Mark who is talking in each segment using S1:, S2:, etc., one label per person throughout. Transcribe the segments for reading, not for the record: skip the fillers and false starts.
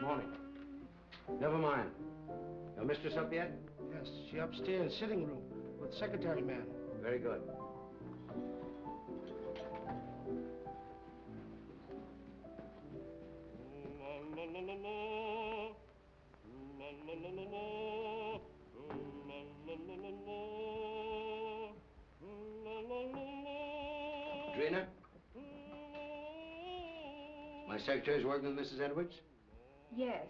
S1: Morning.
S2: Never mind. Your mistress up yet?
S1: Yes, she upstairs, sitting room, with secretary man.
S2: Very good. Drina? My secretary's working with Mrs. Edwards?
S3: Yes.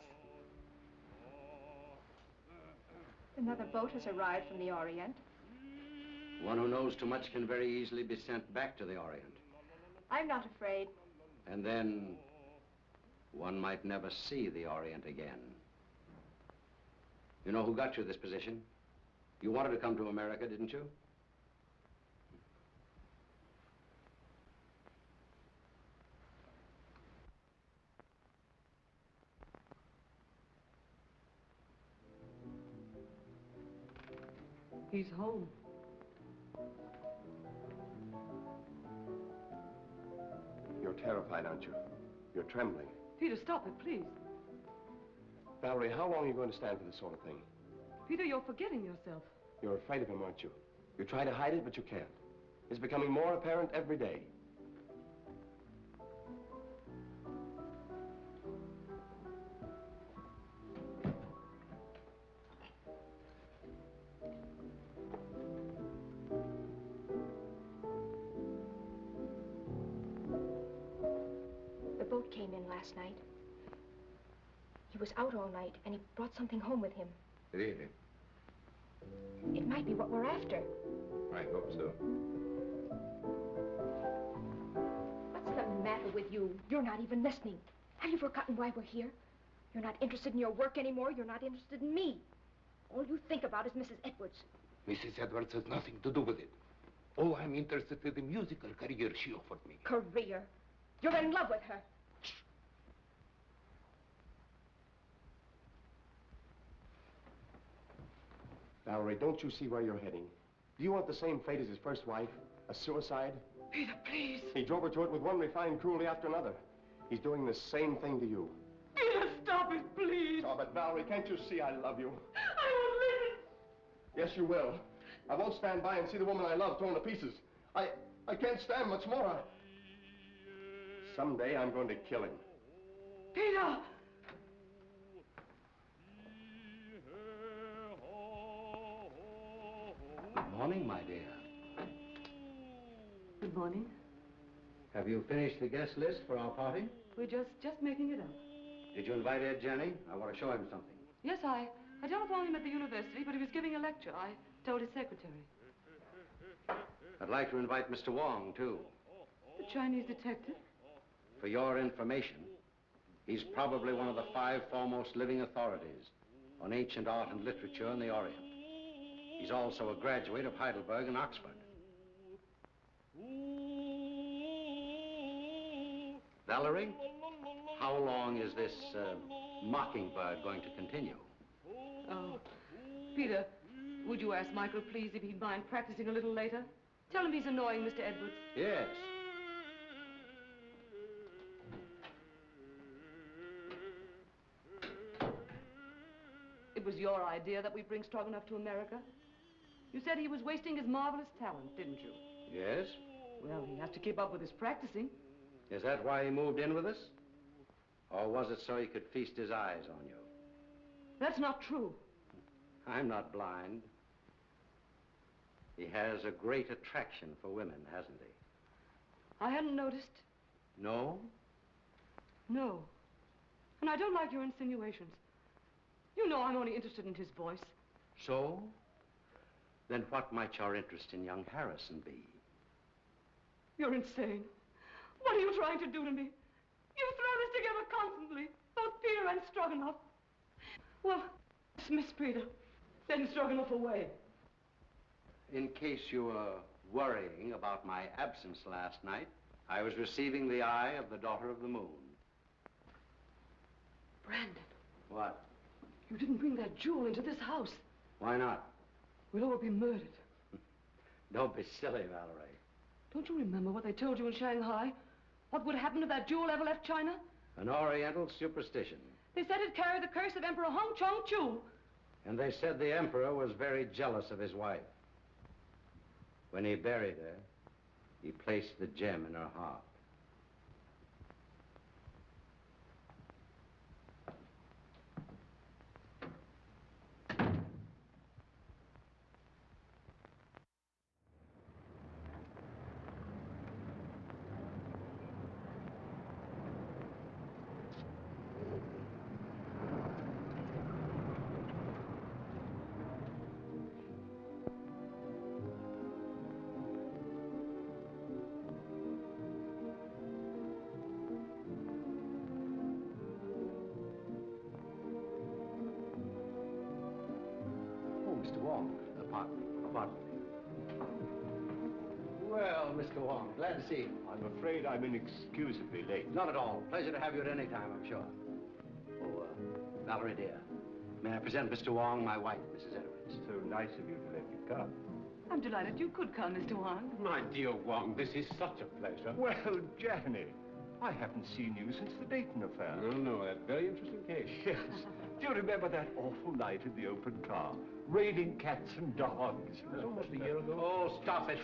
S3: Another boat has arrived from the Orient.
S2: One who knows too much can very easily be sent back to the Orient.
S3: I'm not afraid.
S2: And then one might never see the Orient again. You know who got you this position? You wanted to come to America, didn't you?
S4: He's home.
S5: You're terrified, aren't you? You're trembling.
S4: Peter, stop it, please.
S5: Valerie, how long are you going to stand for this sort of thing?
S4: Peter, you're forgetting yourself.
S5: You're afraid of him, aren't you? You try to hide it, but you can't. It's becoming more apparent every day.
S3: The boat came in last night. He was out all night, and he brought something home with him.
S5: Really?
S3: It might be what we're after.
S5: I hope so.
S3: What's the matter with you? You're not even listening. Have you forgotten why we're here? You're not interested in your work anymore. You're not interested in me. All you think about is Mrs. Edwards.
S6: Mrs. Edwards has nothing to do with it. Oh, I'm interested in the musical career she offered me.
S3: Career? You're in love with her.
S5: Valerie, don't you see where you're heading? Do you want the same fate as his first wife? A suicide?
S4: Peter, please.
S5: He drove her to it with one refined cruelty after another. He's doing the same thing to you.
S4: Peter, stop it, please.
S5: Oh, but Valerie, can't you see I love you?
S4: I won't listen.
S5: Yes, you will. I won't stand by and see the woman I love thrown to pieces. I can't stand much more. Someday I'm going to kill him.
S4: Peter!
S2: Good morning, my dear.
S4: Good morning.
S2: Have you finished the guest list for our party?
S4: We're just making it up.
S2: Did you invite Ed Jenny? I want to show him something.
S4: Yes, I telephoned him at the university, but he was giving a lecture. I told his secretary.
S2: I'd like to invite Mr. Wong, too.
S4: The Chinese detective?
S2: For your information, he's probably one of the 5 foremost living authorities on ancient art and literature in the Orient. He's also a graduate of Heidelberg and Oxford. Valerie, how long is this mockingbird going to continue?
S4: Oh, Peter, would you ask Michael, please, if he'd mind practicing a little later? Tell him he's annoying Mr. Edwards.
S2: Yes.
S4: It was your idea that we bring Stroganoff to America. You said he was wasting his marvelous talent, didn't you?
S2: Yes?
S4: Well, he has to keep up with his practicing.
S2: Is that why he moved in with us? Or was it so he could feast his eyes on you?
S4: That's not true.
S2: I'm not blind. He has a great attraction for women, hasn't he?
S4: I hadn't noticed.
S2: No?
S4: No. And I don't like your insinuations. You know I'm only interested in his voice.
S2: So? Then what might your interest in young Harrison be?
S4: You're insane. What are you trying to do to me? You throw this together constantly, both Peter and Stroganoff. Well, dismiss Peter, send Stroganoff away.
S2: In case you were worrying about my absence last night, I was receiving the eye of the daughter of the moon.
S4: Brandon.
S2: What?
S4: You didn't bring that jewel into this house.
S2: Why not?
S4: We'll all be murdered.
S2: Don't be silly, Valerie.
S4: Don't you remember what they told you in Shanghai? What would happen if that jewel ever left China?
S2: An Oriental superstition.
S4: They said it carried the curse of Emperor Hong Chong-chu.
S2: And they said the emperor was very jealous of his wife. When he buried her, he placed the gem in her heart. Mr. Wong, pardon me. Well, Mr. Wong, glad to see you.
S7: I'm afraid I'm inexcusably late.
S2: Not at all. Pleasure to have you at any time, I'm sure. Oh, Valerie, dear, may I present Mr. Wong, my wife, Mrs. Edwards.
S7: So nice of you to let me come.
S4: I'm delighted you could come, Mr. Wong.
S6: My dear Wong, this is such a pleasure.
S7: Well, Janny, I haven't seen you since the Dayton affair.
S6: No, that very interesting case.
S7: Yes. Do you remember that awful night in the open car? Raining cats and dogs.
S6: It was almost a year ago.
S2: Oh, stop it.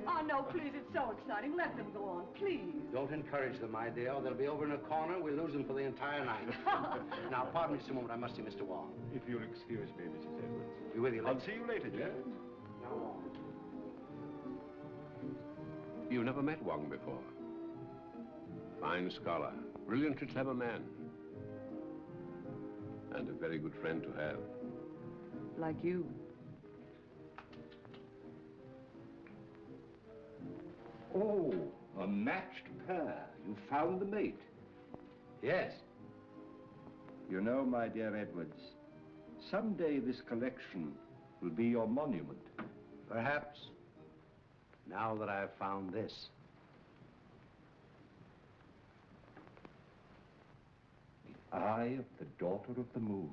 S4: Oh, no, please, it's so exciting. Let them go on, please.
S2: Don't encourage them, my dear. They'll be over in a corner. We'll lose them for the entire night. Now, pardon me just a moment. I must see Mr. Wong.
S7: If you'll excuse me, Mrs. Edwards.
S2: Be with you later.
S7: I'll see you later, Jan.
S2: Now, Wong.
S8: You never met Wong before. Fine scholar, brilliantly clever man. And a very good friend to have.
S4: Like you.
S7: Oh, a matched pair. You found the mate.
S2: Yes.
S7: You know, my dear Edwards, someday this collection will be your monument.
S2: Perhaps. Now that I've found this.
S7: The eye of the daughter of the moon.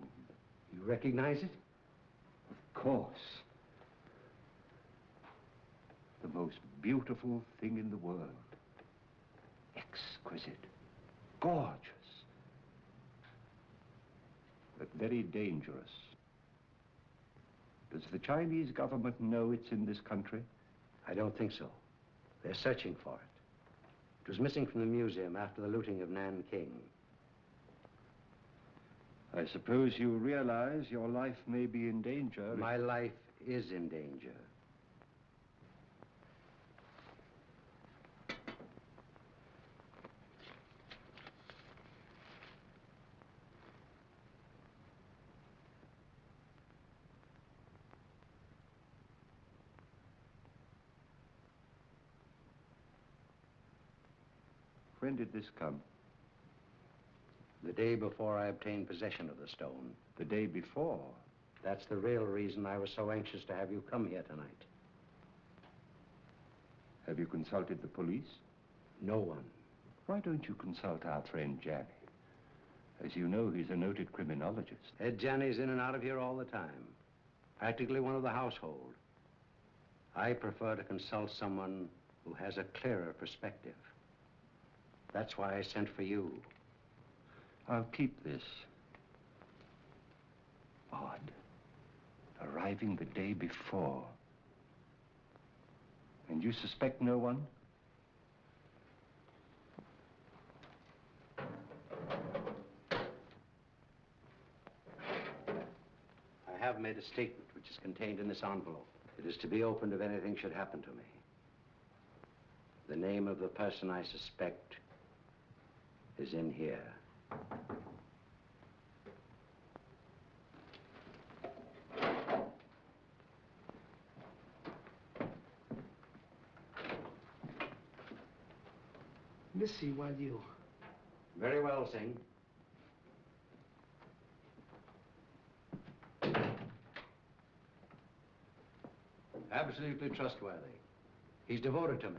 S2: You recognize it?
S7: Of course. The most beautiful thing in the world. Exquisite. Gorgeous. But very dangerous. Does the Chinese government know it's in this country?
S2: I don't think so. They're searching for it. It was missing from the museum after the looting of Nanking.
S7: I suppose you realize your life may be in danger.
S2: My life is in danger.
S7: When did this come?
S2: The day before I obtained possession of the stone.
S7: The day before?
S2: That's the real reason I was so anxious to have you come here tonight.
S7: Have you consulted the police?
S2: No one.
S7: Why don't you consult our friend Janny? As you know, he's a noted criminologist.
S2: Ed Janney's in and out of here all the time. Practically one of the household. I prefer to consult someone who has a clearer perspective. That's why I sent for you.
S7: I'll keep this. Odd. Arriving the day before. And you suspect no one?
S2: I have made a statement which is contained in this envelope. It is to be opened if anything should happen to me. The name of the person I suspect is in here.
S1: Missy, while you...
S2: Very well, Singh. Absolutely trustworthy. He's devoted to me.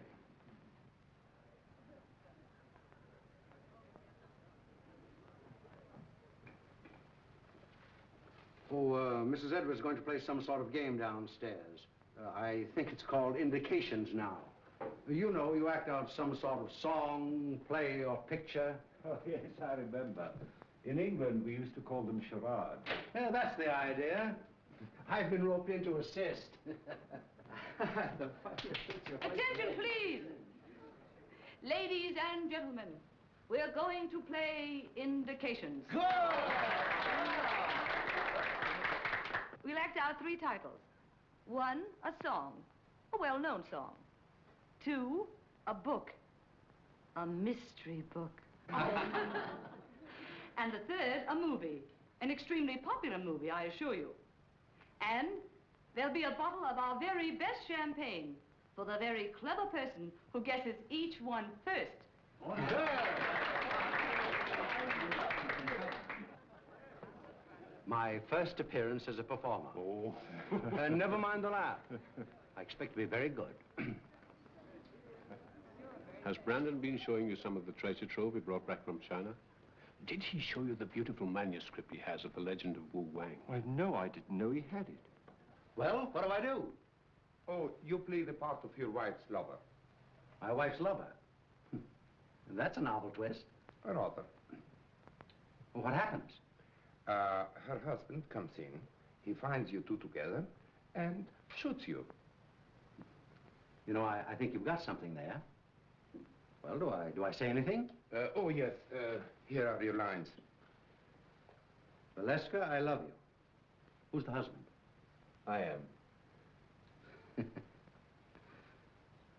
S2: Oh, Mrs. Edwards is going to play some sort of game downstairs. I think it's called Indications now. You know, you act out some sort of song, play, or picture.
S7: Oh, yes, I remember. In England, we used to call them charades.
S1: Yeah, that's the idea. I've been roped in to assist.
S4: Attention, please. Ladies and gentlemen, we're going to play indications. We'll act out 3 titles. 1, a song, a well-known song. 2, a book, a mystery book. And the 3rd, a movie, an extremely popular movie, I assure you. And there'll be a bottle of our very best champagne for the very clever person who guesses each one first.
S2: My first appearance as a performer.
S8: Oh.
S2: Never mind the laugh. I expect to be very good.
S8: Has Brandon been showing you some of the treasure trove he brought back from China? Did he show you the beautiful manuscript he has of the legend of Wu Wang?
S7: Well, no, I didn't know he had it.
S2: Well, what do I do?
S6: Oh, you play the part of your wife's lover.
S2: My wife's lover. That's a novel twist.
S6: Rather.
S2: Well, what happens?
S6: Her husband comes in, he finds you two together, and shoots you.
S2: You know, I think you've got something there. Well, do I say anything?
S6: Oh, yes, here are your lines.
S2: Valeska, I love you. Who's the husband?
S6: I am.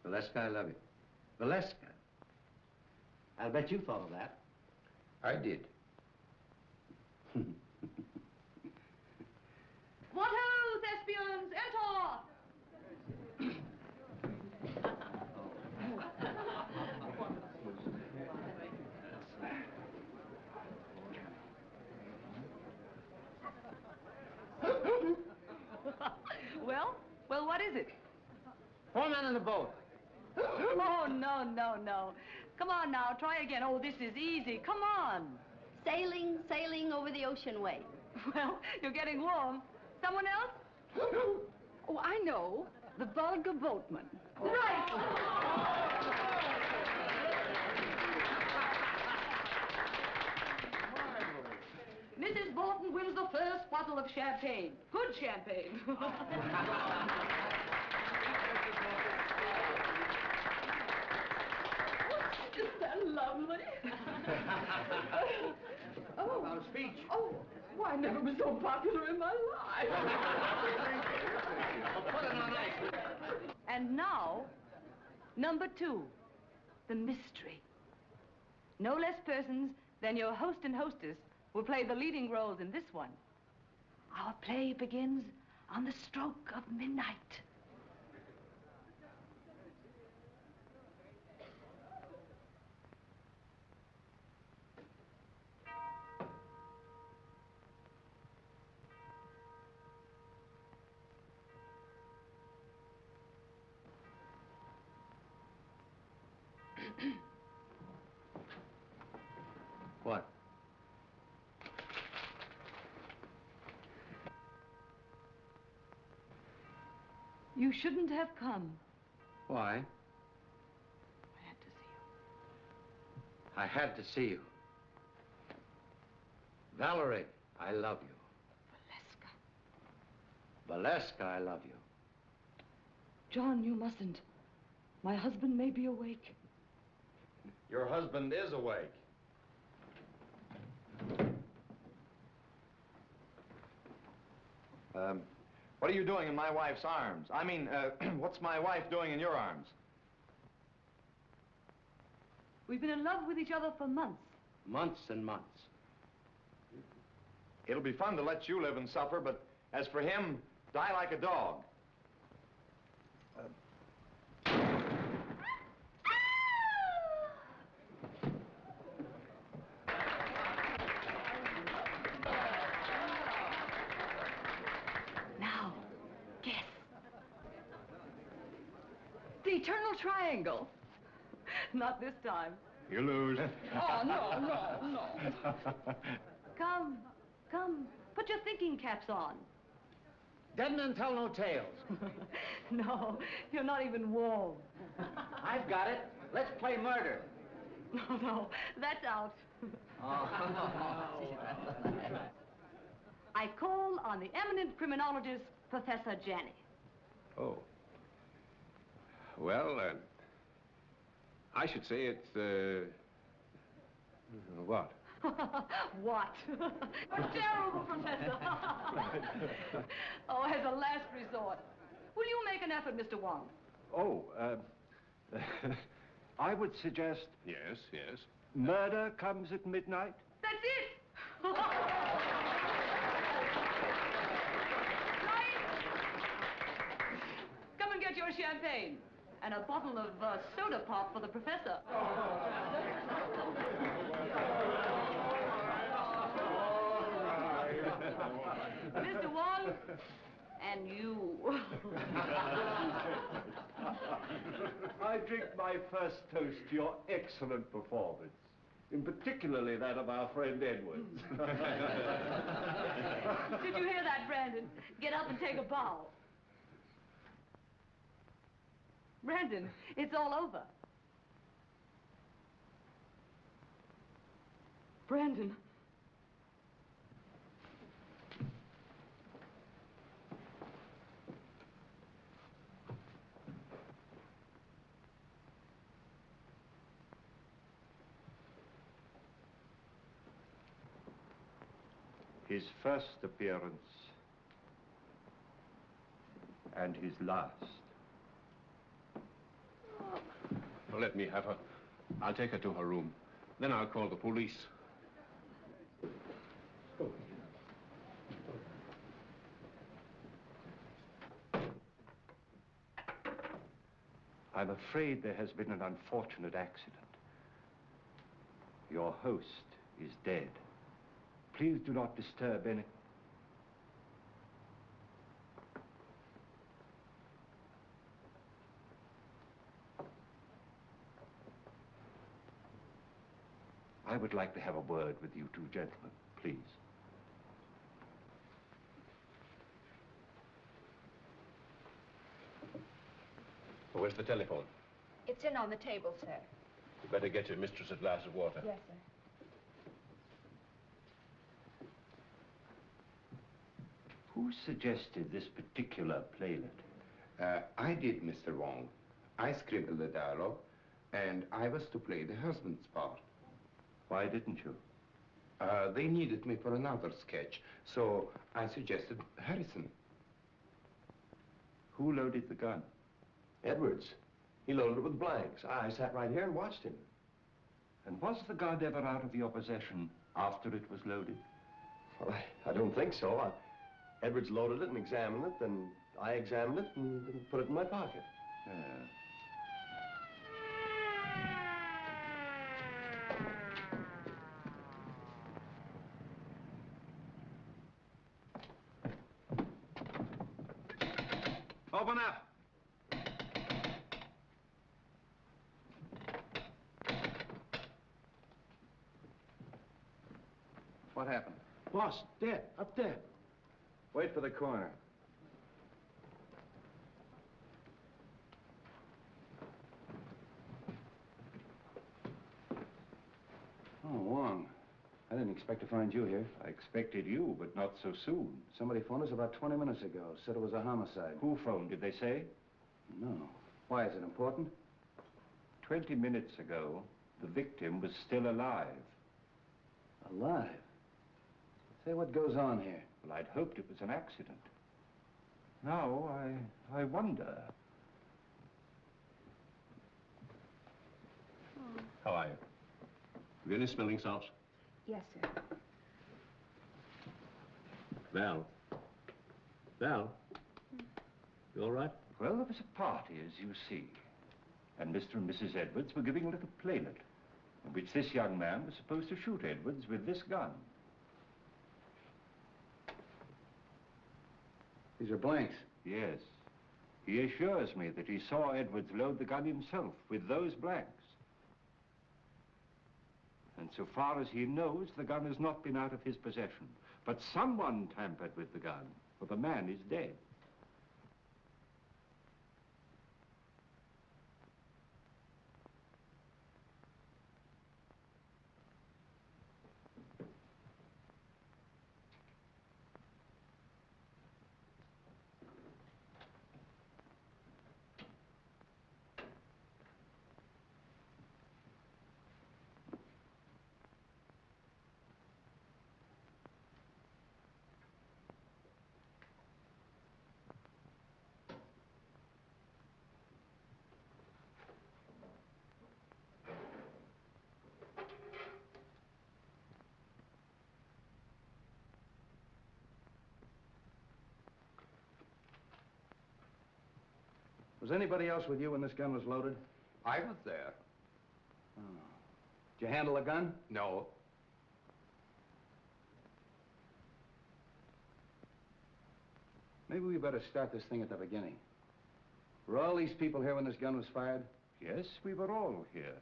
S2: Valeska, I love you. Valeska. I'll bet you thought of that.
S6: I did.
S4: 1, 2, thespians, enter! Well, what is it?
S1: 4 men in the boat.
S4: Oh, no, no, no. Come on now, try again. Oh, this is easy. Come on.
S9: Sailing over the ocean way.
S4: Well, you're getting warm. Someone else? Oh, I know. The vulgar boatman. Right. Mrs. Bolton wins the first bottle of champagne. Good champagne. Isn't that lovely? Oh.
S1: About a speech.
S4: Oh, well, I never was so popular in my life.
S1: Put it on ice.
S4: And now, number 2, the mystery. No less persons than your host and hostess will play the leading roles in this one. Our play begins on the stroke of midnight.
S2: What?
S4: You shouldn't have come.
S2: Why?
S4: I had to see you.
S2: I had to see you. Valerie, I love you.
S4: Valeska.
S2: Valeska, I love you.
S4: John, you mustn't. My husband may be awake.
S5: Your husband is awake. What are you doing in my wife's arms? I mean, what's my wife doing in your arms?
S4: We've been in love with each other for months.
S2: Months and months.
S5: It'll be fun to let you live and suffer, but as for him, die like a dog.
S4: Now, guess. The eternal triangle. Not this time.
S5: You lose.
S4: Oh, no. Come. Put your thinking caps on.
S1: Dead men tell no tales.
S4: No, you're not even warm.
S2: I've got it. Let's play murder.
S4: No, that's out. I call on the eminent criminologist, Professor Janney.
S8: Oh. Well, I should say it's, what?
S4: What? Terrible, Professor. Oh, as a last resort. Will you make an effort, Mr. Wong?
S7: Oh, I would suggest
S8: Yes, yes.
S7: murder comes at midnight.
S4: That's it! Nigh, come and get your champagne. And a bottle of soda pop for the professor. Mr. Wong, and you.
S7: I drink my first toast to your excellent performance, in particularly that of our friend Edwards.
S4: Did you hear that, Brandon? Get up and take a bow. Brandon, it's all over. Brandon.
S7: His first appearance and his last.
S8: Well, let me have her. I'll take her to her room. Then I'll call the police.
S7: I'm afraid there has been an unfortunate accident. Your host is dead. Please do not disturb any... I would like to have a word with you two gentlemen, please.
S8: Where's the telephone?
S3: It's in on the table, sir.
S8: You better get your mistress a glass of water.
S3: Yes, sir.
S7: Who suggested this particular playlet?
S10: I did, Mr. Wong. I scribbled the dialogue, and I was to play the husband's part.
S7: Why didn't you?
S10: They needed me for another sketch, so I suggested Harrison.
S7: Who loaded the gun?
S5: Edwards. He loaded it with blanks. I sat right here and watched him.
S7: And was the gun ever out of your possession after it was loaded?
S5: Well, I don't think so. Edwards loaded it and examined it, then I examined it and put it in my pocket.
S7: Yeah.
S2: Open up. What happened?
S1: Boss, dead, up there.
S2: Wait for the coroner. Oh, Wong. I didn't expect to find you here.
S7: I expected you, but not so soon.
S2: Somebody phoned us about 20 minutes ago. Said it was a homicide.
S7: Who phoned, did they say?
S2: No. Why, is it important?
S7: 20 minutes ago, the victim was still alive.
S2: Alive? Say, what goes on here?
S7: Well, I'd hoped it was an accident. Now, I wonder.
S8: How are you? Have you any smelling salts?
S3: Yes, sir.
S8: Val? Val? You all right?
S7: Well, there was a party, as you see. And Mr. and Mrs. Edwards were giving a little playlet, in which this young man was supposed to shoot Edwards with this gun.
S2: These are blanks.
S7: Yes. He assures me that he saw Edwards load the gun himself with those blanks. And so far as he knows, the gun has not been out of his possession. But someone tampered with the gun, for the man is dead.
S11: Was anybody else with you when this gun was loaded?
S8: I was there.
S11: Oh. Did you handle a gun?
S8: No.
S11: Maybe we better start this thing at the beginning. Were all these people here when this gun was fired?
S7: Yes, we were all here.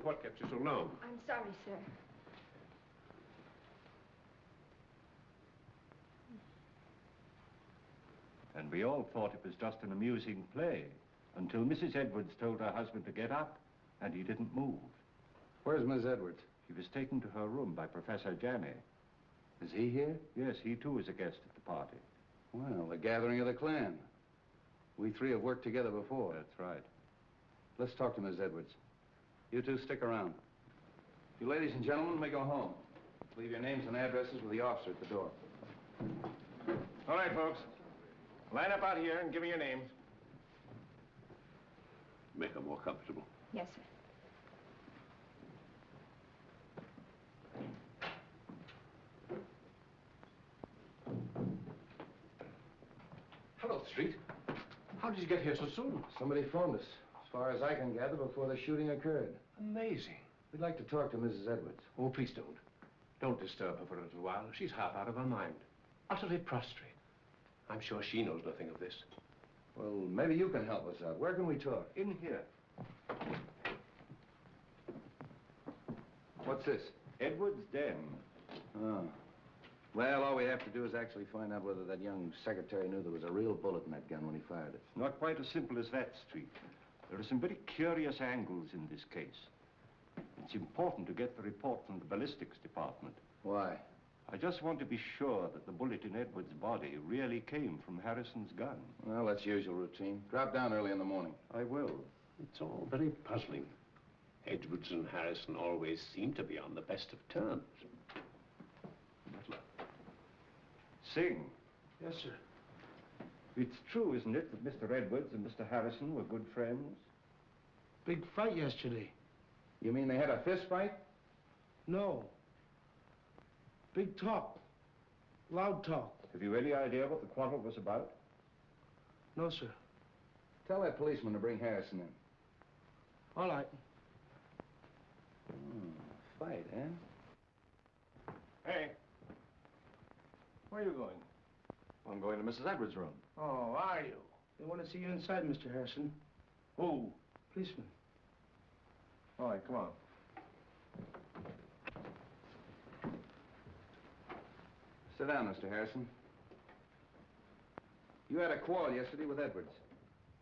S8: What kept you so long?
S3: I'm sorry, sir.
S7: And we all thought it was just an amusing play until Mrs. Edwards told her husband to get up, and he didn't move.
S11: Where's Miss Edwards?
S7: He was taken to her room by Professor Janney.
S11: Is he here?
S7: Yes, he too is a guest at the party.
S11: Well, the gathering of the clan. We three have worked together before.
S7: That's right.
S11: Let's talk to Miss Edwards. You two stick around. You ladies and gentlemen may go home. Leave your names and addresses with the officer at the door.
S5: All right, folks. Line up out here and give me your names.
S8: Make her more comfortable.
S3: Yes, sir.
S8: Hello, Street. How did you get here so soon?
S11: Somebody phoned us, as far as I can gather, before the shooting occurred.
S8: Amazing.
S11: We'd like to talk to Mrs. Edwards.
S8: Oh, please don't. Don't disturb her for a little while. She's half out of her mind. Utterly prostrate. I'm sure she knows nothing of this.
S11: Well, maybe you can help us out. Where can we talk?
S7: In here.
S11: What's this?
S7: Edwards' den.
S11: Oh. Well, all we have to do is actually find out whether that young secretary knew there was a real bullet in that gun when he fired it.
S7: Not quite as simple as that, Street. There are some very curious angles in this case. It's important to get the report from the ballistics department.
S11: Why?
S7: I just want to be sure that the bullet in Edwards' body really came from Harrison's gun.
S11: Well, that's usual routine. Drop down early in the morning.
S7: I will.
S8: It's all very puzzling. Edwards and Harrison always seem to be on the best of terms. Butler.
S7: Sing.
S1: Yes, sir.
S7: It's true, isn't it, that Mr. Edwards and Mr. Harrison were good friends?
S1: Big fight yesterday.
S11: You mean they had a fist fight?
S1: No. Big talk. Loud talk.
S7: Have you any idea what the quarrel was about?
S1: No, sir.
S11: Tell that policeman to bring Harrison in.
S1: All right.
S11: Fight, eh?
S5: Hey. Where are you going?
S12: I'm going to Mrs. Edwards' room.
S5: Oh, are you?
S1: They want to see you inside, Mr. Harrison.
S5: Who?
S1: Policeman.
S5: All right, come on.
S11: Sit down, Mr. Harrison. You had a quarrel yesterday with Edwards.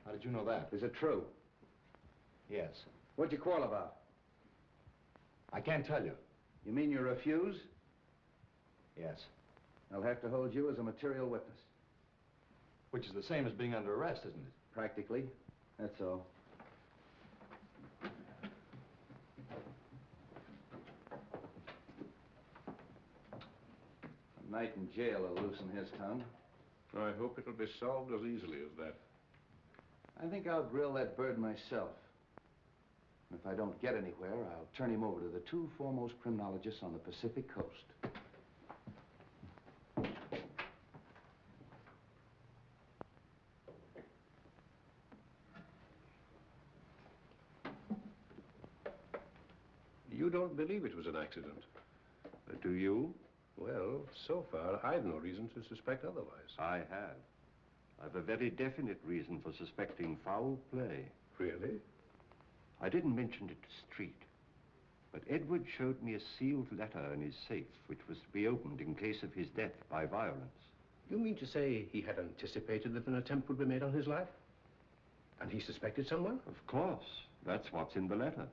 S12: How did you know that?
S11: Is it true?
S12: Yes.
S11: What'd you quarrel about?
S12: I can't tell you.
S11: You mean you refuse?
S12: Yes.
S11: I'll have to hold you as a material witness.
S12: Which is the same as being under arrest, isn't it?
S11: Practically. That's all. A night in jail will loosen his tongue.
S8: I hope it'll be solved as easily as that.
S11: I think I'll grill that bird myself. And if I don't get anywhere, I'll turn him over to the two foremost criminologists on the Pacific Coast.
S8: You don't believe it was an accident?
S7: Do you?
S8: Well, so far, I've no reason to suspect otherwise.
S7: I have. I've a very definite reason for suspecting foul play.
S8: Really?
S7: I didn't mention it to Street, but Edward showed me a sealed letter in his safe, which was to be opened in case of his death by violence.
S8: You mean to say he had anticipated that an attempt would be made on his life? And he suspected someone?
S7: Of course. That's what's in the letter.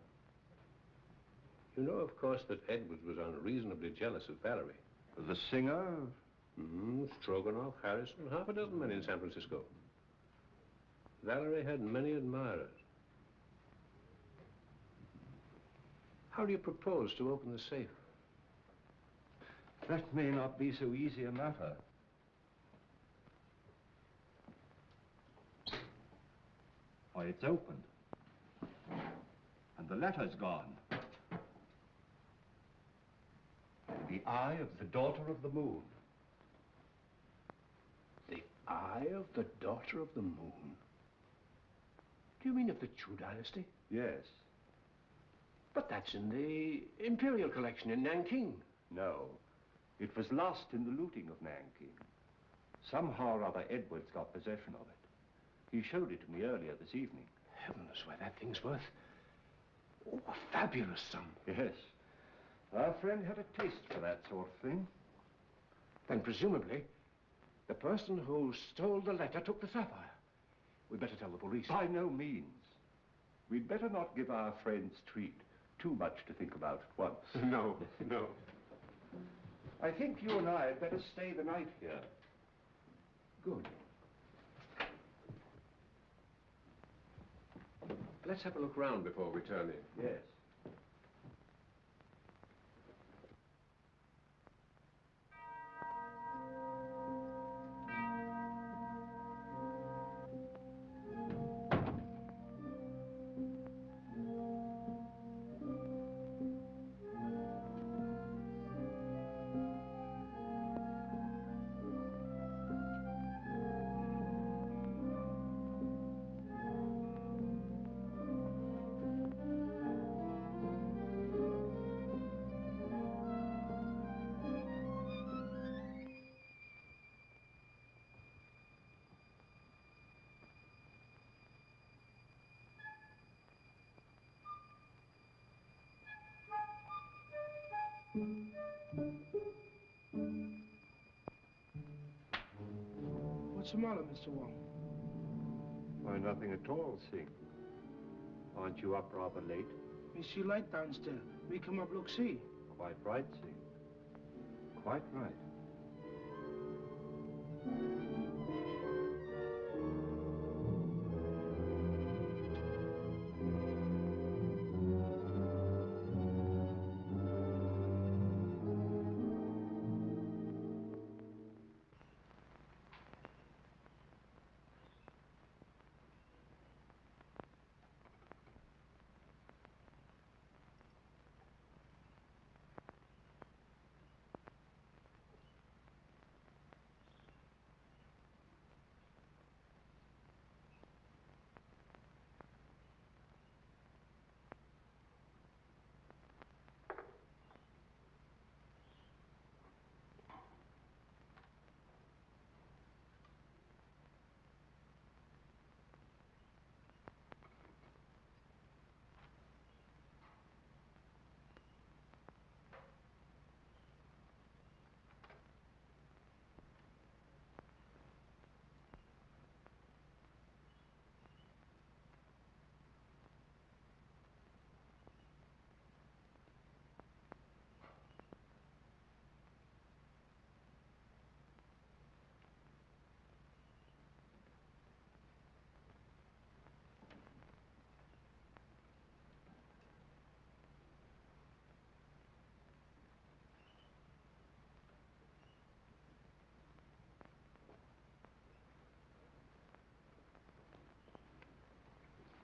S8: You know, of course, that Edwards was unreasonably jealous of Valerie.
S7: The singer?
S8: Stroganoff, Harrison, half a dozen men in San Francisco. Valerie had many admirers. How do you propose to open the safe?
S7: That may not be so easy a matter. Why, it's opened. And the letter's gone. The eye of the daughter of the moon.
S8: The
S13: Eye of the Daughter of the Moon? Do you mean of the Chu dynasty?
S7: Yes.
S13: But that's in the Imperial collection in Nanking.
S7: No. It was lost in the looting of Nanking. Somehow or other, Edwards got possession of it. He showed it to me earlier this evening.
S13: Heavens, why, that thing's worth a fabulous sum.
S7: Yes. Our friend had a taste for that sort of thing.
S13: Then presumably, the person who stole the letter took the sapphire. We'd better tell the police.
S7: By no means. We'd better not give our friend's treat too much to think about at once.
S13: No, no.
S7: I think you and I had better stay the night here.
S13: Good.
S8: Let's have a look round before we turn in.
S7: Yes.
S1: What's the matter, Mr. Wong?
S7: Why, nothing at all, Sing. Aren't you up rather late?
S1: Me see light downstairs. Me come up look see.
S7: Quite right, Sing. Quite right.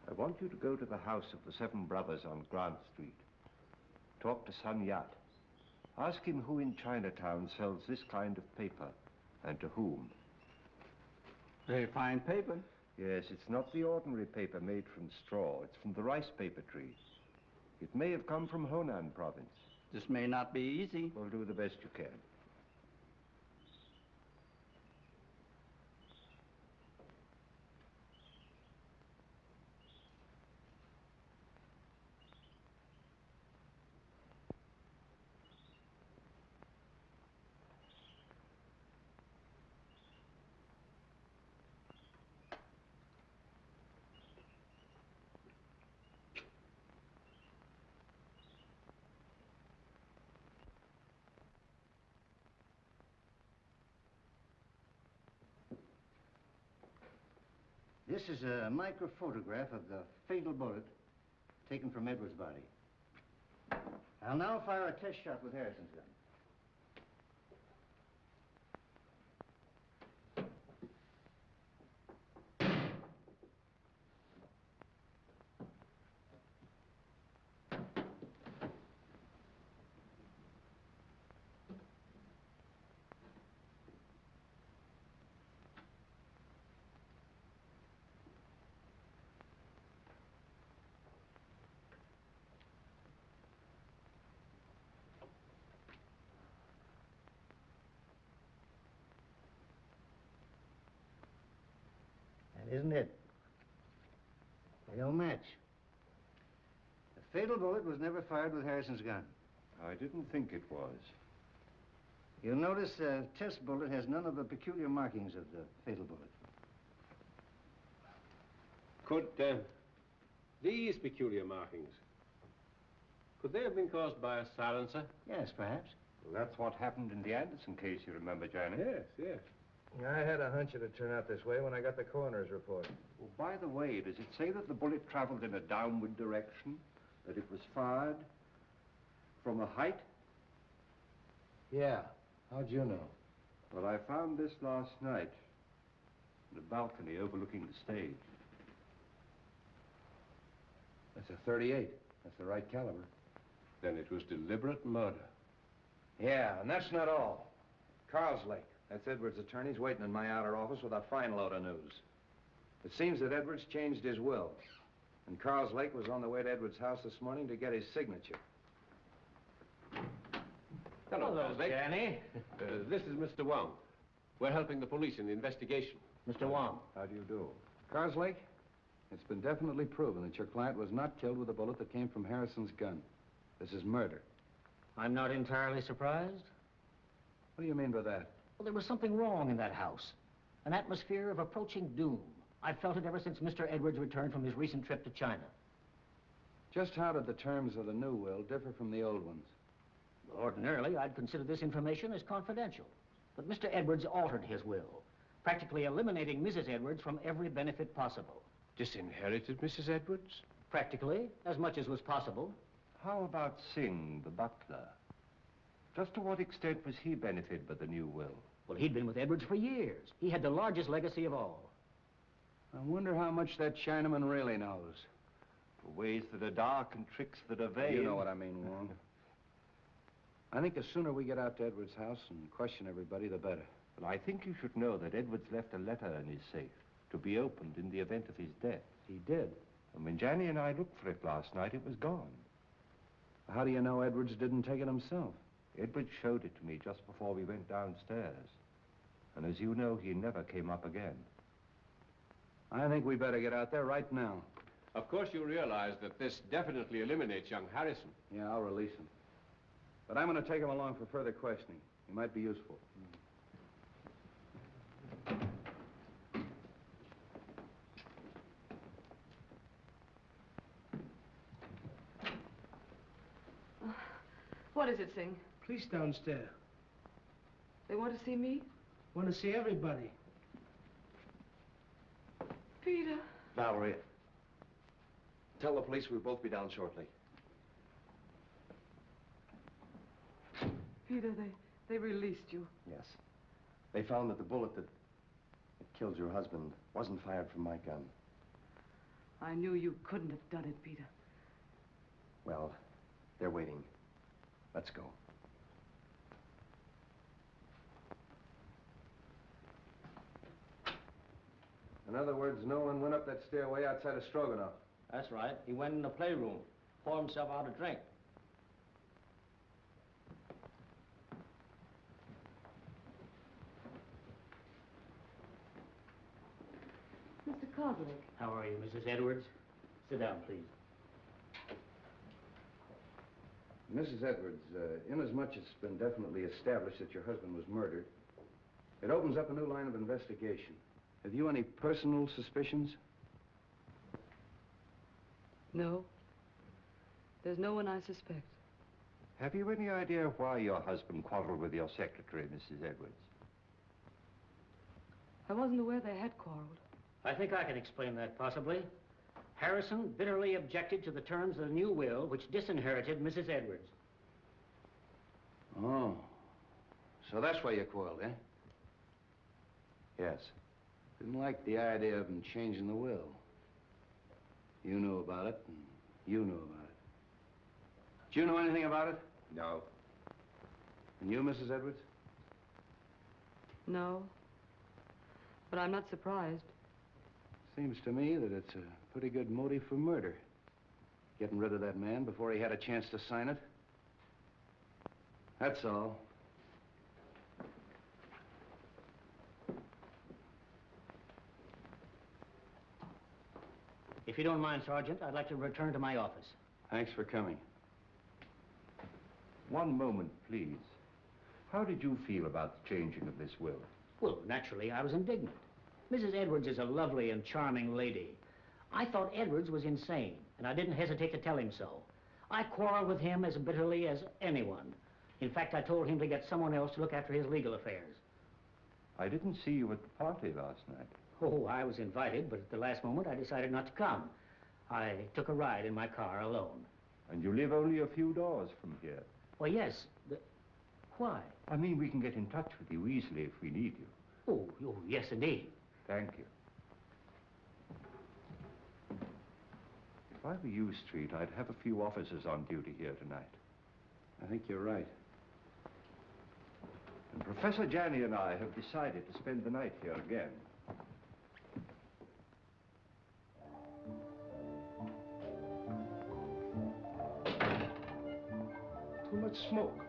S7: I want you to go to the house of the Seven Brothers on Grant Street. Talk to Sun Yat. Ask him who in Chinatown sells this kind of paper, and to whom.
S14: Very fine paper.
S7: Yes, it's not the ordinary paper made from straw. It's from the rice paper tree. It may have come from Honan province.
S14: This may not be easy.
S7: Well, do the best you can.
S15: This is a microphotograph of the fatal bullet taken from Edwards' body. I'll now fire a test shot with Harrison's gun. match. The fatal bullet was never fired with Harrison's gun.
S7: I didn't think it was.
S15: You'll notice the test bullet has none of the peculiar markings of the fatal bullet.
S8: Could these peculiar markings, could they have been caused by a silencer?
S15: Yes, perhaps.
S7: Well, that's what happened in the Anderson case, you remember, Johnny?
S8: Yes, yes.
S16: I had a hunch it'd turn out this way when I got the coroner's report.
S7: Well, by the way, does it say that the bullet traveled in a downward direction? That it was fired from a height?
S11: Yeah. How'd you know?
S7: Well, I found this last night in a balcony overlooking the stage.
S11: That's a 38. That's the right caliber.
S8: Then it was deliberate murder.
S11: Yeah, and that's not all. Carlslake, that's Edwards' attorney's waiting in my outer office with a fine load of news. It seems that Edwards changed his will, and Carlslake was on the way to Edwards' house this morning to get his signature.
S8: Hello, Carlslake.
S14: Danny.
S8: This is Mr. Wong. We're helping the police in the investigation.
S14: Mr. Wong.
S11: How do you do? Carlslake, it's been definitely proven that your client was not killed with a bullet that came from Harrison's gun. This is murder.
S14: I'm not entirely surprised.
S11: What do you mean by that?
S14: Well, there was something wrong in that house. An atmosphere of approaching doom. I've felt it ever since Mr. Edwards returned from his recent trip to China.
S11: Just how did the terms of the new will differ from the old ones?
S14: Ordinarily, I'd consider this information as confidential. But Mr. Edwards altered his will, practically eliminating Mrs. Edwards from every benefit possible.
S8: Disinherited Mrs. Edwards?
S14: Practically, as much as was possible.
S7: How about Singh, the butler? Just to what extent was he benefited by the new will?
S14: Well, he'd been with Edwards for years. He had the largest legacy of all.
S11: I wonder how much that Chinaman really knows.
S7: For ways that are dark and tricks that are vain.
S11: You know what I mean, Wong. I think the sooner we get out to Edwards' house and question everybody, the better.
S7: But I think you should know that Edwards left a letter in his safe to be opened in the event of his death.
S11: He did.
S7: And when Janny and I looked for it last night, it was gone.
S11: How do you know Edwards didn't take it himself?
S7: Edwards showed it to me just before we went downstairs. And as you know, he never came up again.
S11: I think we better get out there right now.
S8: Of course you realize that this definitely eliminates young Harrison.
S11: Yeah, I'll release him. But I'm going to take him along for further questioning. He might be useful.
S4: What is it, Singh?
S1: Police downstairs.
S4: They want to see me?
S1: Want to see everybody.
S4: Peter.
S5: Valerie, tell the police we'll both be down shortly.
S4: Peter, they released you.
S5: Yes. They found that the bullet that killed your husband wasn't fired from my gun.
S4: I knew you couldn't have done it, Peter.
S5: Well, they're waiting. Let's go.
S11: In other words, no one went up that stairway outside of Stroganoff.
S14: That's right. He went in the playroom, poured himself out a drink.
S4: Mr. Kozlik.
S14: How are you, Mrs. Edwards? Sit down, please.
S11: Mrs. Edwards, inasmuch it's been definitely established that your husband was murdered, it opens up a new line of investigation. Have you any personal suspicions?
S4: No. There's no one I suspect.
S7: Have you any idea why your husband quarreled with your secretary, Mrs. Edwards?
S4: I wasn't aware they had quarreled.
S14: I think I can explain that, possibly. Harrison bitterly objected to the terms of the new will, which disinherited Mrs. Edwards.
S11: Oh. So that's why you quarreled, eh?
S5: Yes.
S11: Didn't like the idea of him changing the will. You knew about it, and you knew about it. Did you know anything about it?
S5: No.
S11: And you, Mrs. Edwards?
S4: No. But I'm not surprised.
S11: Seems to me that it's a pretty good motive for murder. Getting rid of that man before he had a chance to sign it. That's all.
S14: If you don't mind, Sergeant, I'd like to return to my office.
S11: Thanks for coming.
S7: One moment, please. How did you feel about the changing of this will?
S14: Well, naturally, I was indignant. Mrs. Edwards is a lovely and charming lady. I thought Edwards was insane, and I didn't hesitate to tell him so. I quarreled with him as bitterly as anyone. In fact, I told him to get someone else to look after his legal affairs.
S7: I didn't see you at the party last night.
S14: Oh, I was invited, but at the last moment I decided not to come. I took a ride in my car alone.
S7: And you live only a few doors from here.
S14: Well, yes. Why?
S7: I mean, we can get in touch with you easily if we need you.
S14: Oh, yes, indeed.
S7: Thank you. If I were you, Street, I'd have a few officers on duty here tonight.
S11: I think you're right.
S7: And Professor Janney and I have decided to spend the night here again.
S1: Too much smoke.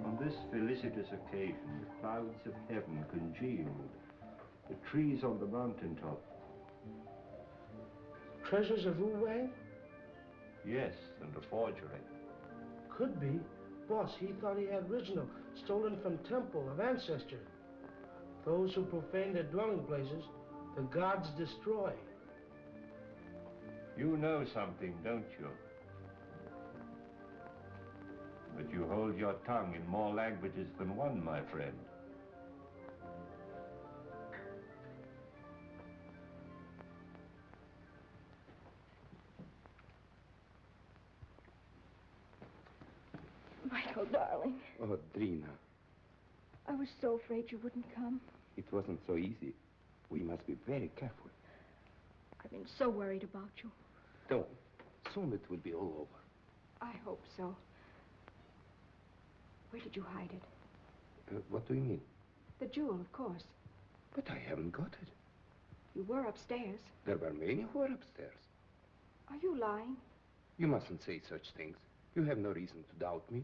S7: On this felicitous occasion, the clouds of heaven congealed. The trees on the mountaintop.
S1: Treasures of Wu Wei?
S7: Yes, and a forgery.
S1: Could be. Boss, he thought he had original, stolen from temple of ancestor. Those who profane their dwelling places, the gods destroy.
S7: You know something, don't you? But you hold your tongue in more languages than one, my friend.
S3: Michael, darling,
S10: Oh, Drina,
S3: I was so afraid you wouldn't come.
S10: it wasn't so easy. We must be very careful.
S3: I've been so worried about you.
S10: Don't. Soon it will be all over.
S3: I hope so. Where did you hide it?
S10: What do you mean?
S3: The jewel, of course.
S10: But I haven't got it.
S3: You were upstairs.
S10: There were many who were upstairs.
S3: Are you lying?
S10: You mustn't say such things. You have no reason to doubt me.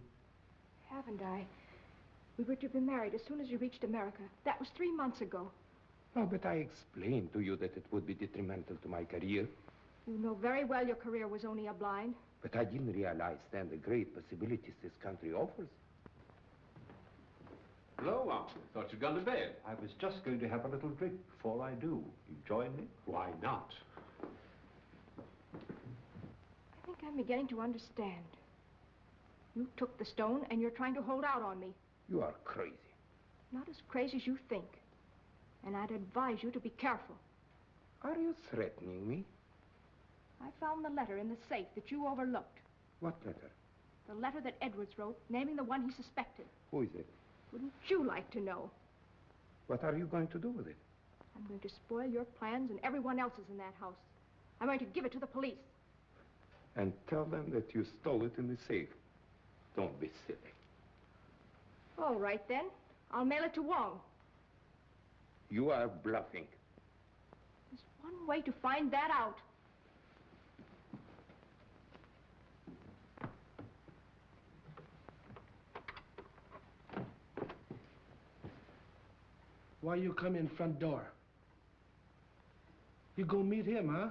S3: Haven't I? We were to be married as soon as you reached America. That was 3 months ago.
S10: No, but I explained to you that it would be detrimental to my career.
S3: You know very well your career was only a blind.
S10: But I didn't realize then the great possibilities this country offers.
S8: Hello, Uncle. Thought you'd gone to bed.
S7: I was just going to have a little drink before I do. You join me?
S8: Why not?
S3: I think I'm beginning to understand. You took the stone and you're trying to hold out on me.
S10: You are crazy.
S3: Not as crazy as you think. And I'd advise you to be careful.
S10: Are you threatening me?
S3: I found the letter in the safe that you overlooked.
S10: What letter?
S3: The letter that Edwards wrote, naming the one he suspected.
S10: Who is it?
S3: Wouldn't you like to know?
S10: What are you going to do with it?
S3: I'm going to spoil your plans and everyone else's in that house. I'm going to give it to the police.
S10: And tell them that you stole it in the safe. Don't be silly.
S3: All right, then. I'll mail it to Wong.
S10: You are bluffing.
S3: There's one way to find that out.
S1: Why you come in front door? You go meet him, huh?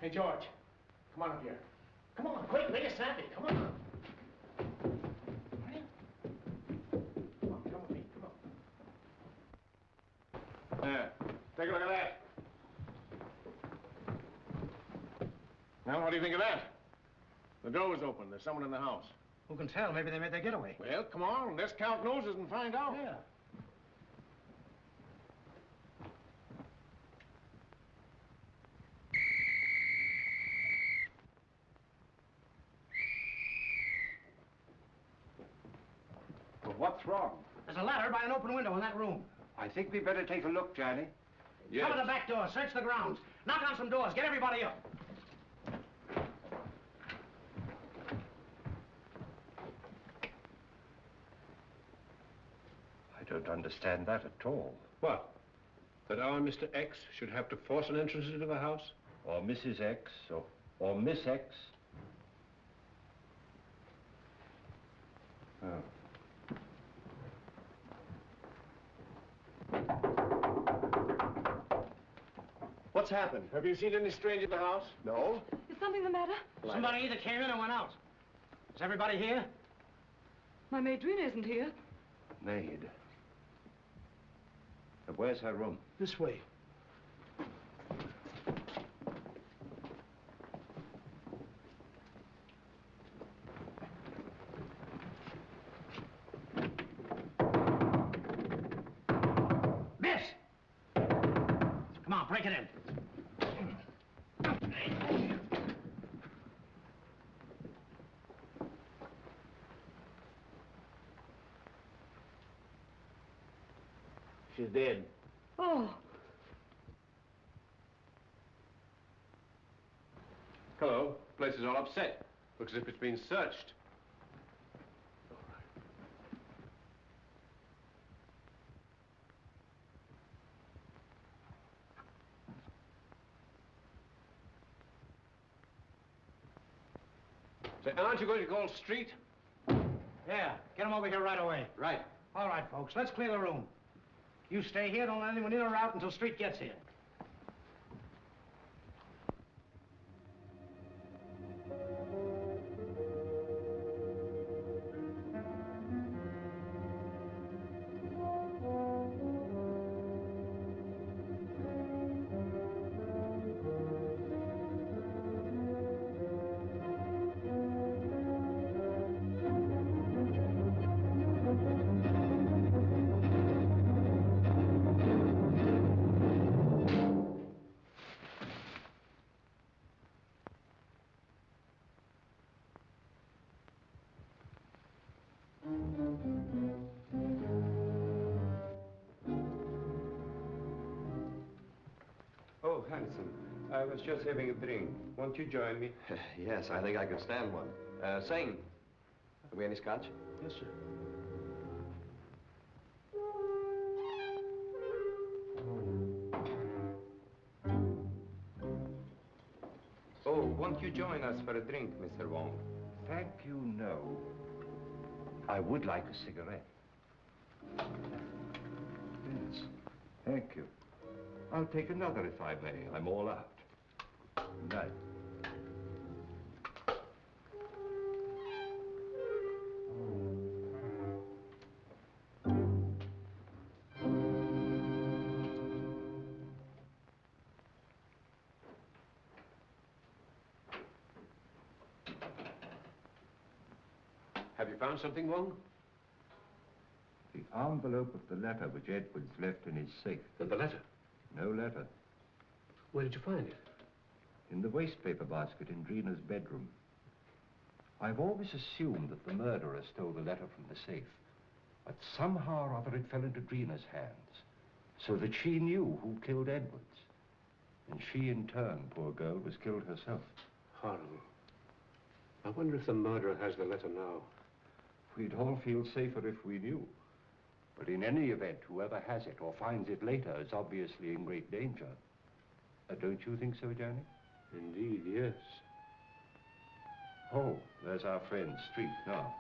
S13: Hey, George, come on up here. Come on, quick, make it snappy. Come on. Come with me, come on.
S5: There. Take a look at that. Now, what do you think of that? The door was open. There's someone in the house.
S13: Who can tell? Maybe they made their getaway.
S5: Well, come on. Let's count noses and find out.
S13: Yeah.
S7: Well, what's wrong?
S13: There's a ladder by an open window in that room.
S7: I think we better take a look, Johnny.
S13: Yes. Cover the back door. Search the grounds. Knock on some doors. Get everybody up.
S7: I don't understand that at all.
S8: What? That our Mr. X should have to force an entrance into the house?
S7: Or Mrs. X, or Miss X. Oh.
S5: What's happened? Have you seen any stranger in the house? No.
S4: Is something the matter?
S13: Somebody either came in or went out. Is everybody here?
S4: My maid Drina isn't here.
S7: Maid. Where's her room?
S1: This way.
S13: Miss! Come on, break it in.
S14: She's dead.
S4: Oh.
S8: Hello. Place is all upset. Looks as if it's been searched. Say, aren't you going to call Street?
S13: Yeah, get them over here right away.
S8: Right.
S13: All right, folks, let's clear the room. You stay here, don't let anyone in or out until Street gets here.
S10: Oh, handsome. I was just having a drink. Won't you join me?
S5: Yes, I think I could stand one. Sane. Have we any scotch?
S1: Yes, sir.
S10: Oh, won't you join us for a drink, Mr. Wong?
S7: Thank you, no. I would like a cigarette. Yes, thank you. I'll take another if I may. I'm all out. Good night.
S8: Have you found something, Wong?
S7: The envelope of the letter which Edwards left in his safe.
S8: The letter?
S7: No letter.
S8: Where did you find it?
S7: In the wastepaper basket in Drina's bedroom. I've always assumed that the murderer stole the letter from the safe. But somehow or other it fell into Drina's hands. So that she knew who killed Edwards. And she, in turn, poor girl, was killed herself.
S8: Horrible. I wonder if the murderer has the letter now.
S7: We'd all feel safer if we knew. But in any event, whoever has it or finds it later is obviously in great danger. Don't you think so, Johnny?
S8: Indeed, yes.
S7: Oh, there's our friend, Street, now.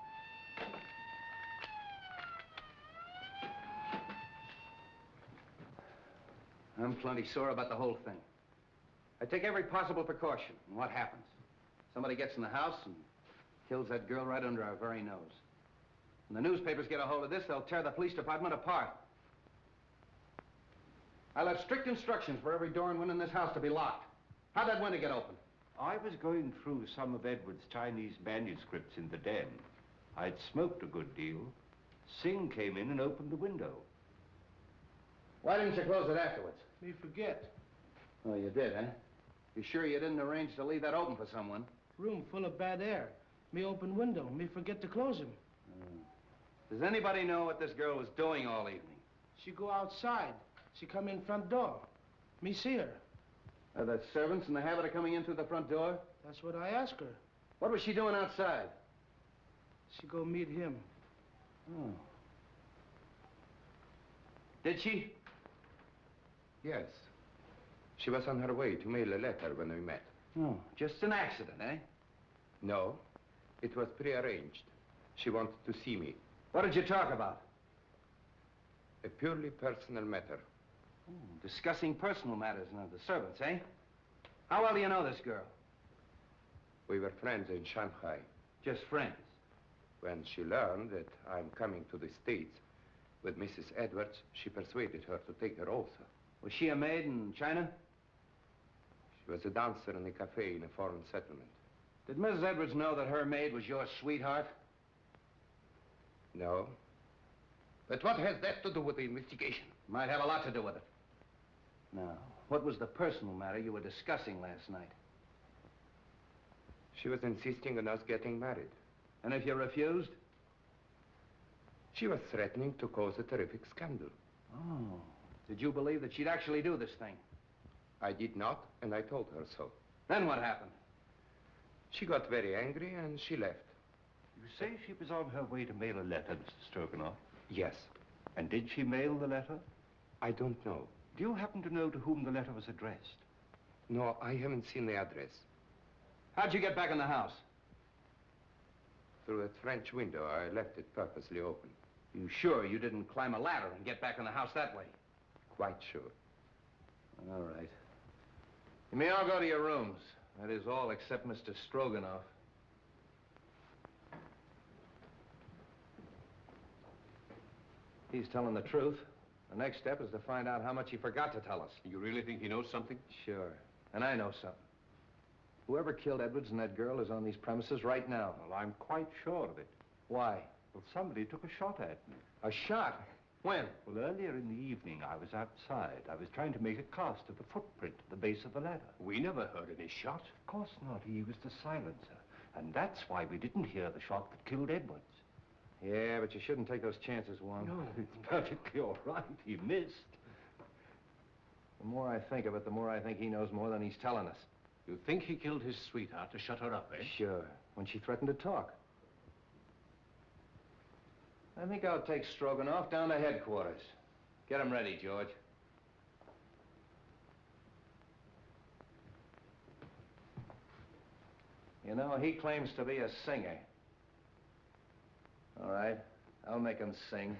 S11: I'm plenty sore about the whole thing. I take every possible precaution. And what happens? Somebody gets in the house and kills that girl right under our very nose. When the newspapers get a hold of this, they'll tear the police department apart. I left strict instructions for every door and window in this house to be locked. How'd that window get open?
S7: I was going through some of Edward's Chinese manuscripts in the den. I'd smoked a good deal. Singh came in and opened the window.
S11: Why didn't you close it afterwards?
S1: Me forget.
S11: Oh, you did, eh? You sure you didn't arrange to leave that open for someone?
S1: Room full of bad air. Me open window. Me forget to close him.
S11: Does anybody know what this girl was doing all evening?
S1: She go outside. She come in front door. Me see her.
S11: Are the servants in the habit of coming in through the front door?
S1: That's what I asked her.
S11: What was she doing outside?
S1: She go meet him.
S11: Oh. Did she?
S10: Yes. She was on her way to mail a letter when we met.
S11: Oh, just an accident, eh?
S10: No, it was prearranged. She wanted to see me.
S11: What did you talk about?
S10: A purely personal matter.
S11: Oh, discussing personal matters now, the servants, eh? How well do you know this girl?
S10: We were friends in Shanghai.
S11: Just friends?
S10: When she learned that I'm coming to the States with Mrs. Edwards, she persuaded her to take her also.
S11: Was she a maid in China?
S10: She was a dancer in a cafe in a foreign settlement.
S11: Did Mrs. Edwards know that her maid was your sweetheart?
S10: No. But what has that to do with the investigation?
S11: Might have a lot to do with it. Now, what was the personal matter you were discussing last night?
S10: She was insisting on us getting married.
S11: And if you refused?
S10: She was threatening to cause a terrific scandal.
S11: Oh. Did you believe that she'd actually do this thing?
S10: I did not, and I told her so.
S11: Then what happened?
S10: She got very angry and she left.
S7: You say she was on her way to mail a letter, Mr. Stroganoff?
S10: Yes.
S7: And did she mail the letter?
S10: I don't know.
S7: Do you happen to know to whom the letter was addressed?
S10: No, I haven't seen the address.
S11: How'd you get back in the house?
S10: Through a French window. I left it purposely open.
S11: You sure you didn't climb a ladder and get back in the house that way?
S10: Quite sure.
S11: All right. You may all go to your rooms. That is all except Mr. Stroganoff. He's telling the truth. The next step is to find out how much he forgot to tell us.
S8: You really think he knows something?
S11: Sure. And I know something. Whoever killed Edwards and that girl is on these premises right now.
S7: Well, I'm quite sure of it.
S11: Why?
S7: Well, somebody took a shot at me.
S11: A shot? When?
S7: Well, earlier in the evening, I was outside. I was trying to make a cast of the footprint at the base of the ladder.
S8: We never heard any shot.
S7: Of course not. He used a silencer. And that's why we didn't hear the shot that killed Edwards.
S11: Yeah, but you shouldn't take those chances, Wong.
S7: No, it's perfectly all right. He missed.
S11: The more I think of it, the more I think he knows more than he's telling us.
S8: You think he killed his sweetheart to shut her up, eh?
S11: Sure. When she threatened to talk. I think I'll take Stroganoff down to headquarters. Get him ready, George. You know, he claims to be a singer. All right, I'll make him sing.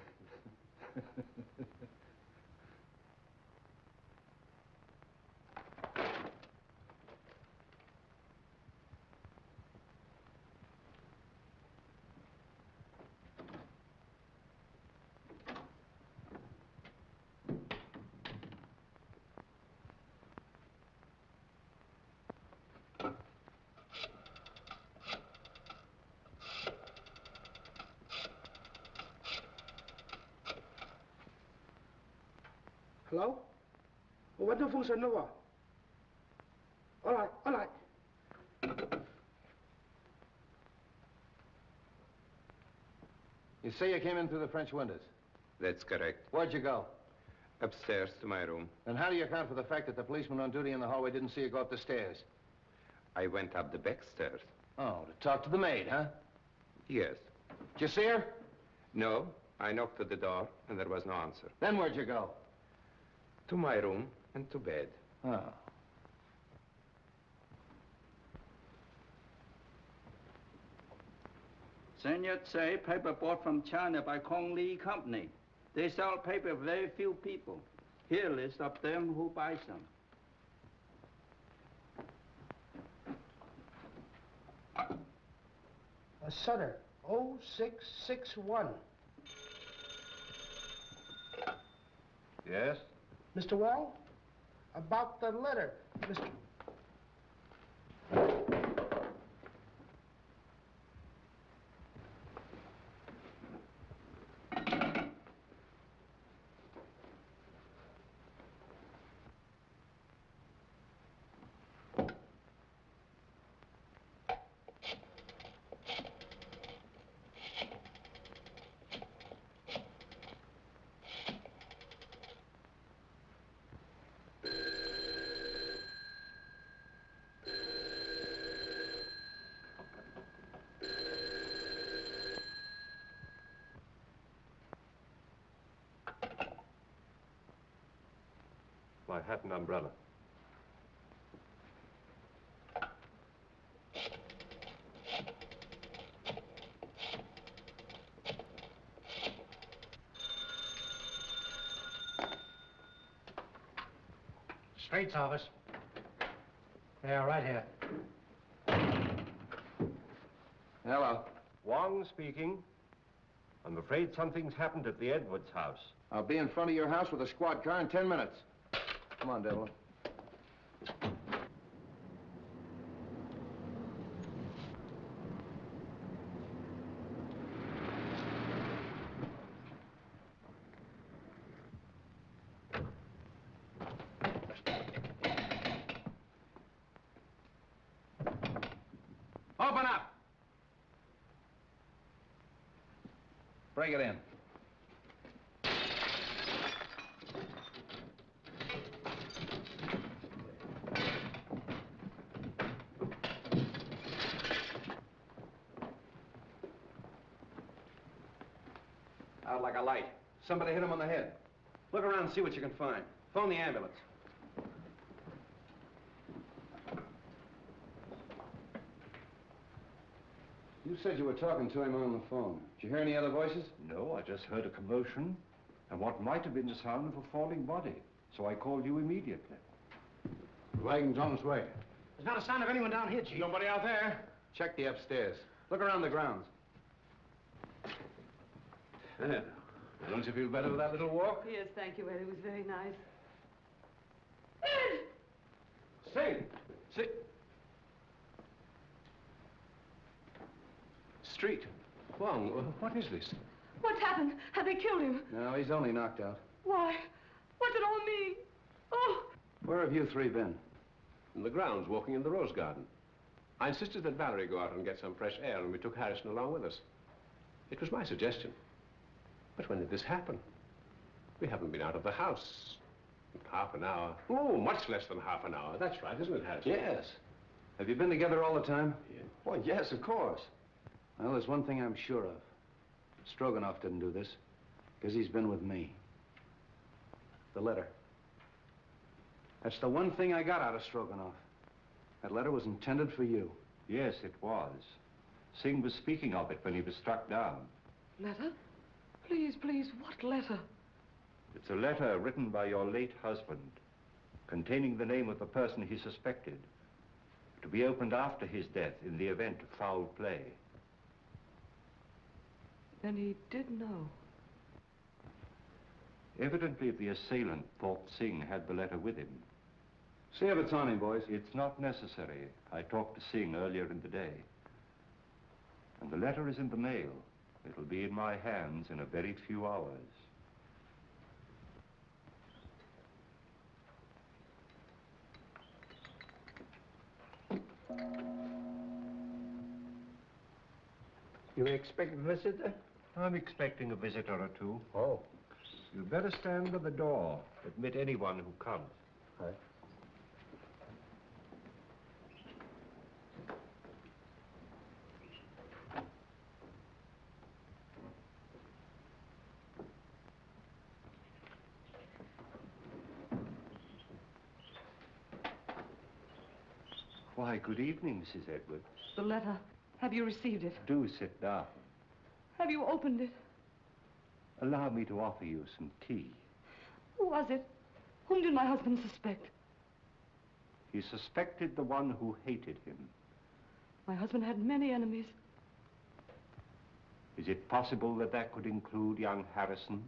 S1: Hello? What the function no? All right, all right.
S11: You say you came in through the French windows?
S10: That's correct.
S11: Where'd you go?
S10: Upstairs to my room.
S11: And how do you account for the fact that the policeman on duty in the hallway didn't see you go up the stairs?
S10: I went up the back stairs.
S11: Oh, to talk to the maid, huh?
S10: Yes.
S11: Did you see her?
S10: No, I knocked at the door and there was no answer.
S11: Then where'd you go?
S10: To my room and to bed.
S11: Oh.
S17: Senior say paper bought from China by Kong Lee Company. They sell paper very few people. Here list of them who buy some.
S1: Sutter, 0661.
S7: Yes?
S1: Mr. Wong? About the letter, Mr.
S7: My hat and umbrella.
S1: Straight's office. Yeah, right here.
S7: Hello. Wong speaking. I'm afraid something's happened at the Edwards house.
S11: I'll be in front of your house with a squad car in 10 minutes. Come on, Devlin.
S17: Open up!
S11: Bring it in. Out like a light. Somebody hit him on the head. Look around and see what you can find. Phone the ambulance. You said you were talking to him on the phone. Did you hear any other voices?
S7: No, I just heard a commotion and what might have been the sound of a falling body. So I called you immediately.
S11: The wagon's on its way.
S1: There's not a sign of anyone down here, Chief.
S11: Nobody out there? Check the upstairs. Look around the grounds.
S8: Yeah. Don't you feel better with that little walk?
S4: Yes, thank you, Ed. It was very nice.
S8: Say, sit. Street. Wong, what is this?
S4: What's happened? Have they killed him?
S11: No, he's only knocked out.
S4: Why? What's it all mean? Oh!
S11: Where have you three been?
S8: In the grounds, walking in the rose garden. I insisted that Valerie go out and get some fresh air, and we took Harrison along with us. It was my suggestion. But when did this happen? We haven't been out of the house in half an hour. Oh, much less than half an hour. That's right, isn't it, Harrison?
S11: Yes. Have you been together all the time?
S8: Yeah.
S11: Well, yes, of course. Well, there's one thing I'm sure of. Stroganoff didn't do this, because he's been with me. The letter. That's the one thing I got out of Stroganoff. That letter was intended for you.
S7: Yes, it was. Singh was speaking of it when he was struck down.
S4: Letter? Please, please, what letter?
S7: It's a letter written by your late husband, containing the name of the person he suspected, to be opened after his death in the event of foul play.
S4: Then he did know.
S7: Evidently, the assailant thought Singh had the letter with him.
S11: See if it's on him, boys.
S7: It's not necessary. I talked to Singh earlier in the day. And the letter is in the mail. It'll be in my hands in a very few hours.
S16: You expect a visitor?
S7: I'm expecting a visitor or two.
S16: Oh.
S7: You'd better stand by the door. Admit anyone who comes.
S16: Right.
S7: Why, good evening, Mrs. Edwards.
S4: The letter. Have you received it?
S7: Do sit down.
S4: Have you opened it?
S7: Allow me to offer you some tea.
S4: Who was it? Whom did my husband suspect?
S7: He suspected the one who hated him.
S4: My husband had many enemies.
S7: Is it possible that that could include young Harrison?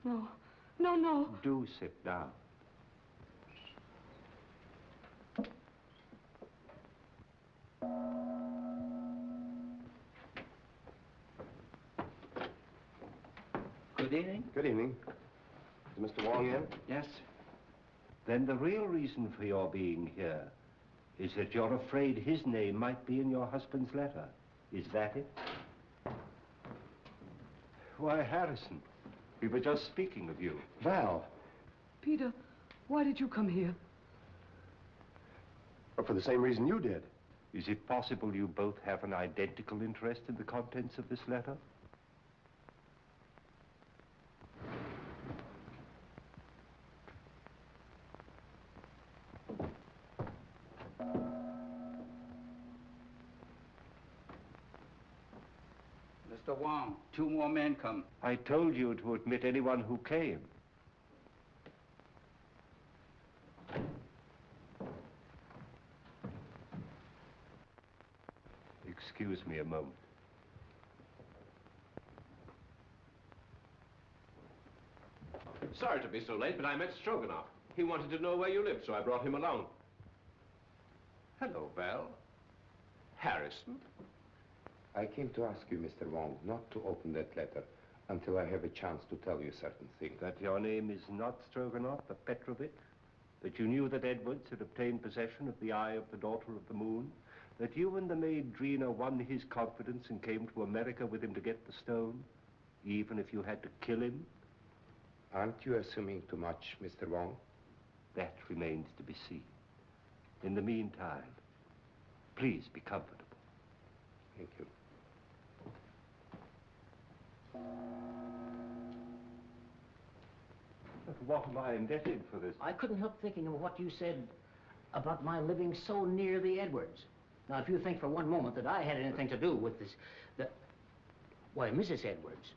S4: No. No, no.
S7: Do sit down.
S11: Good evening.
S5: Good evening. Is Mr. Wong in?
S11: Yes.
S7: Then the real reason for your being here is that you're afraid his name might be in your husband's letter. Is that it? Why, Harrison, we were just speaking of you.
S5: Val.
S4: Peter, why did you come here?
S5: For the same reason you did.
S7: Is it possible you both have an identical interest in the contents of this letter?
S17: Mr. Wong, 2 more men come.
S7: I told you to admit anyone who came. Excuse me a moment.
S8: Sorry to be so late, but I met Stroganoff. He wanted to know where you lived, so I brought him along. Hello, Val. Harrison?
S10: I came to ask you, Mr. Wong, not to open that letter until I have a chance to tell you certain things.
S7: That your name is not Stroganoff, but Petrovich? That you knew that Edwards had obtained possession of the eye of the daughter of the moon? That you and the maid Drina won his confidence and came to America with him to get the stone, even if you had to kill him?
S10: Aren't you assuming too much, Mr. Wong?
S7: That remains to be seen. In the meantime, please be comfortable.
S10: Thank you.
S7: But what am I indebted for this?
S14: I couldn't help thinking of what you said about my living so near the Edwards. Now, if you think for one moment that I had anything to do with this, why, Mrs. Edwards,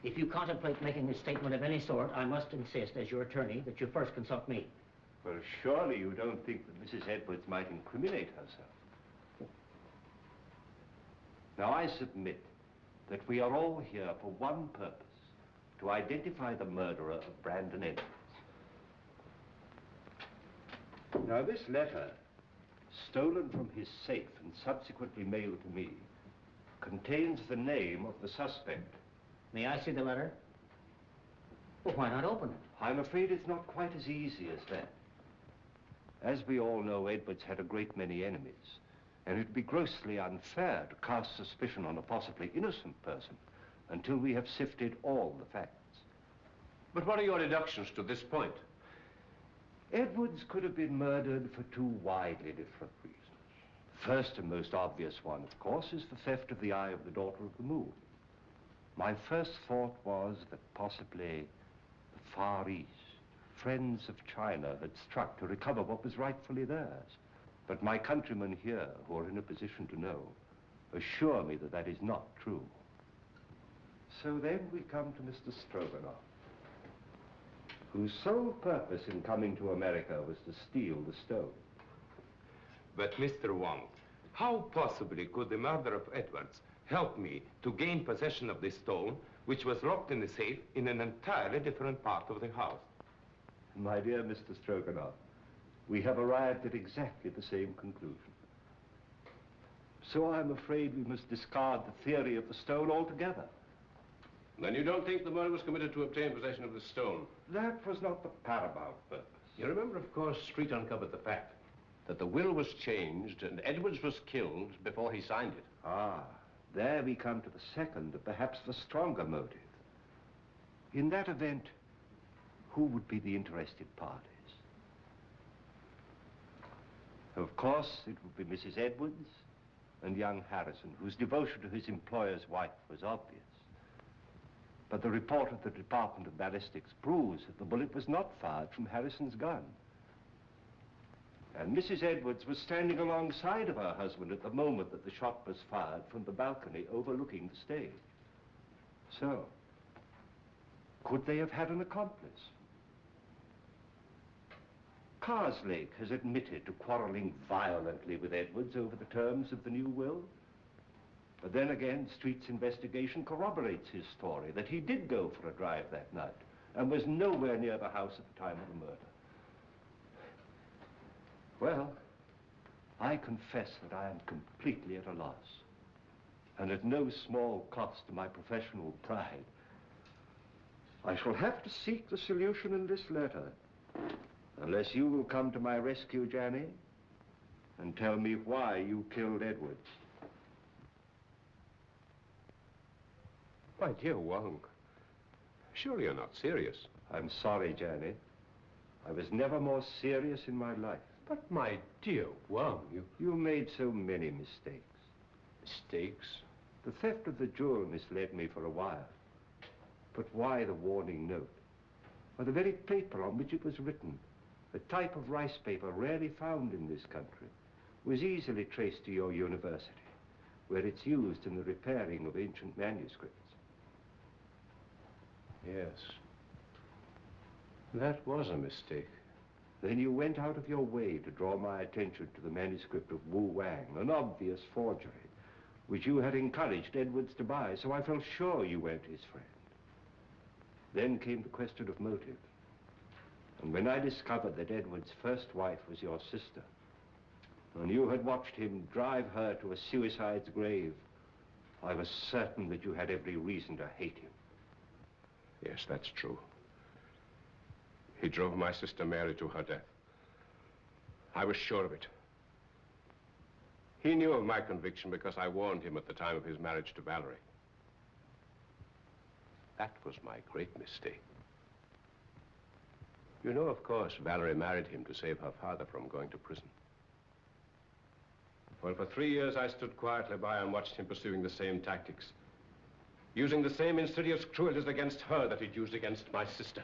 S14: if you contemplate making a statement of any sort, I must insist, as your attorney, that you first consult me.
S7: Well, surely you don't think that Mrs. Edwards might incriminate herself. Now, I submit that we are all here for one purpose, to identify the murderer of Brandon Edwards. Now, this letter, stolen from his safe and subsequently mailed to me, contains the name of the suspect.
S14: May I see the letter? Well, why not open it?
S7: I'm afraid it's not quite as easy as that. As we all know, Edwards had a great many enemies, and it'd be grossly unfair to cast suspicion on a possibly innocent person until we have sifted all the facts.
S8: But what are your deductions to this point?
S7: Edwards could have been murdered for 2 widely different reasons. The first and most obvious one, of course, is the theft of the eye of the daughter of the moon. My first thought was that possibly the Far East, friends of China, had struck to recover what was rightfully theirs. But my countrymen here, who are in a position to know, assure me that that is not true. So then we come to Mr. Stroganoff, whose sole purpose in coming to America was to steal the stone.
S10: But, Mr. Wong, how possibly could the murder of Edwards help me to gain possession of this stone, which was locked in the safe in an entirely different part of the house?
S7: My dear Mr. Stroganoff, we have arrived at exactly the same conclusion. So I'm afraid we must discard the theory of the stone altogether.
S8: Then you don't think the murder was committed to obtain possession of the stone?
S7: That was not the paramount purpose.
S8: You remember, of course, Street uncovered the fact that the will was changed and Edwards was killed before he signed it.
S7: Ah, there we come to the second, and perhaps the stronger motive. In that event, who would be the interested parties? Of course, it would be Mrs. Edwards and young Harrison, whose devotion to his employer's wife was obvious. But the report of the Department of Ballistics proves that the bullet was not fired from Harrison's gun. And Mrs. Edwards was standing alongside of her husband at the moment that the shot was fired from the balcony overlooking the stage. So, could they have had an accomplice? Karslake has admitted to quarreling violently with Edwards over the terms of the new will. But then again, Street's investigation corroborates his story that he did go for a drive that night and was nowhere near the house at the time of the murder. Well, I confess that I am completely at a loss, and at no small cost to my professional pride. I shall have to seek the solution in this letter, unless you will come to my rescue, Janny, and tell me why you killed Edwards.
S8: My dear Wong, surely you're not serious.
S7: I'm sorry, Janny. I was never more serious in my life.
S8: But my dear Wong,
S7: You made so many mistakes.
S8: Mistakes?
S7: The theft of the jewel misled me for a while. But why the warning note? Or the very paper on which it was written, a type of rice paper rarely found in this country, was easily traced to your university, where it's used in the repairing of ancient manuscripts.
S8: Yes. That was a mistake.
S7: Then you went out of your way to draw my attention to the manuscript of Wu Wang, an obvious forgery, which you had encouraged Edwards to buy, so I felt sure you weren't his friend. Then came the question of motive. And when I discovered that Edwards' first wife was your sister, and you had watched him drive her to a suicide's grave, I was certain that you had every reason to hate him.
S8: Yes, that's true. He drove my sister Mary to her death. I was sure of it. He knew of my conviction because I warned him at the time of his marriage to Valerie. That was my great mistake. You know, of course, Valerie married him to save her father from going to prison. Well, for 3 years, I stood quietly by and watched him pursuing the same tactics, using the same insidious cruelties against her that he'd used against my sister.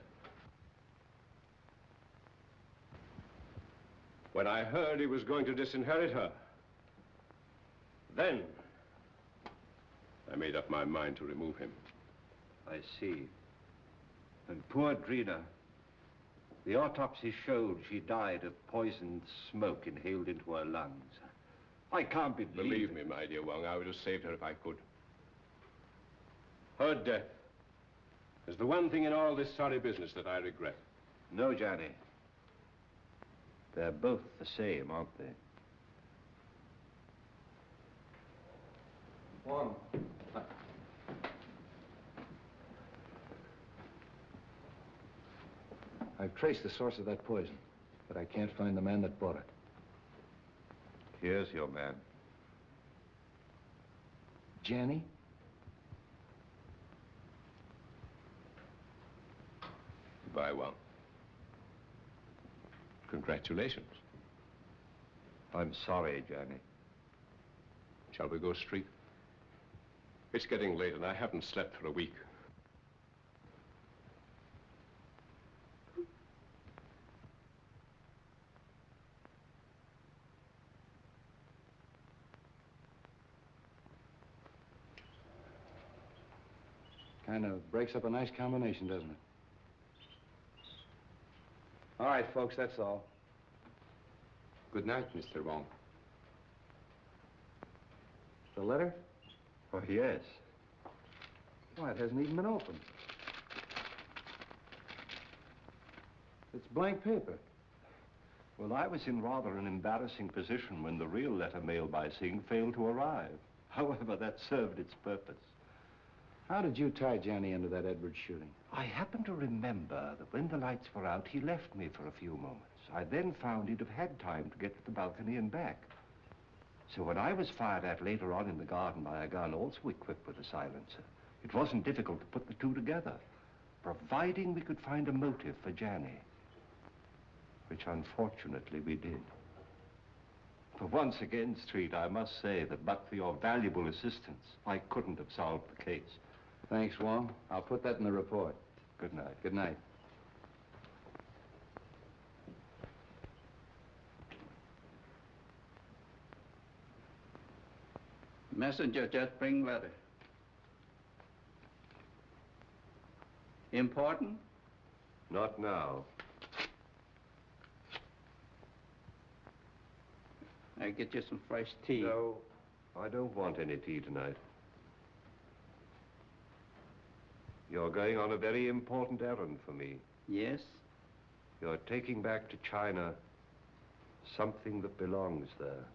S8: When I heard he was going to disinherit her, then I made up my mind to remove him.
S7: I see. And poor Drina, the autopsy showed she died of poisoned smoke inhaled into her lungs. I can't
S8: Believe me, my dear Wong, I would have saved her if I could. Her death is the one thing in all this sorry business that I regret.
S7: No, Johnny. They're both the same, aren't they?
S12: Wong. I've traced the source of that poison, but I can't find the man that bought it.
S7: Here's your man.
S12: Janny?
S8: Goodbye, Wong. Congratulations.
S7: I'm sorry, Johnny.
S8: Shall we go street? It's getting late and I haven't slept for a week.
S12: Kind of breaks up a nice combination, doesn't it?
S11: All right, folks, that's all.
S10: Good night, Mr. Wong.
S12: The letter?
S7: Oh, yes.
S12: Why, it hasn't even been opened. It's blank paper.
S7: Well, I was in rather an embarrassing position when the real letter mailed by Singh failed to arrive. However, that served its purpose.
S12: How did you tie Johnny into that Edwards shooting?
S7: I happen to remember that when the lights were out, he left me for a few moments. I then found he'd have had time to get to the balcony and back. So when I was fired at later on in the garden by a gun also equipped with a silencer, it wasn't difficult to put the two together, providing we could find a motive for Johnny, which unfortunately we did. For once again, Street, I must say that but for your valuable assistance, I couldn't have solved the case.
S12: Thanks, Wong. I'll put that in the report.
S7: Good night.
S12: Good night.
S17: Messenger just bring letter. Important?
S7: Not now.
S17: I get you some fresh tea.
S7: No. I don't want any tea tonight. You're going on a very important errand for me.
S17: Yes?
S7: You're taking back to China something that belongs there.